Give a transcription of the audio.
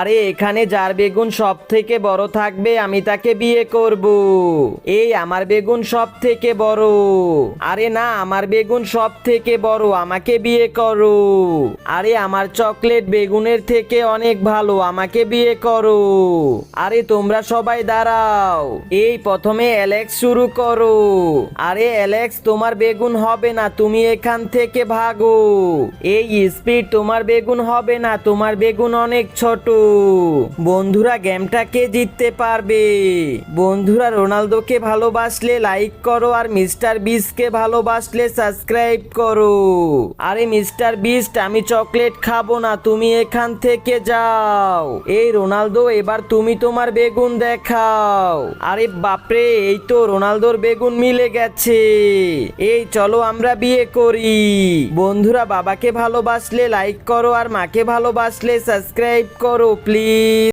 আরে এখানে যার বেগুন সব থেকে বড় থাকবে আমি তাকে বিয়ে করব। এই আমার বেগুন সব থেকে বড়। আরে না, আমার বেগুন সব থেকে বড়, আমাকে বিয়ে করো। আরে আমার চকলেট বেগুনের থেকে অনেক ভালো, আমাকে বিয়ে করো। আরে তোমরা সবাই দাঁড়াও। এই প্রথমে অ্যালেক্স শুরু করো। আরে অ্যালেক্স, তোমার বেগুন হবে না, তুমি এখান থেকে ভাগো। এই স্পিড, তোমার বেগুন হবে না, তোমার বেগুন অনেক ছোট। বন্ধুরা, গেমটা কে জিততে পারবে? বন্ধুরা, রোনালদোকে ভালোবাসলে লাইক করো, আর মিস্টার বিস্টকে ভালোবাসলে সাবস্ক্রাইব করো। আরে মিস্টার বিস্ট, আমি চকলেট খাবো না, তুমি এখান থেকে যাও। এই রোনালদো, এবার তুমি তোমার বেগুন দেখাও। আরে বাপরে, এই তো রোনালদোর বেগুন মিলে গেছে। এই চলো আমরা বিয়ে করি। বন্ধুরা, বাবাকে ভালোবাসলে লাইক করো, আর মাকে ভালোবাসলে সাবস্ক্রাইব করো প্লিজ।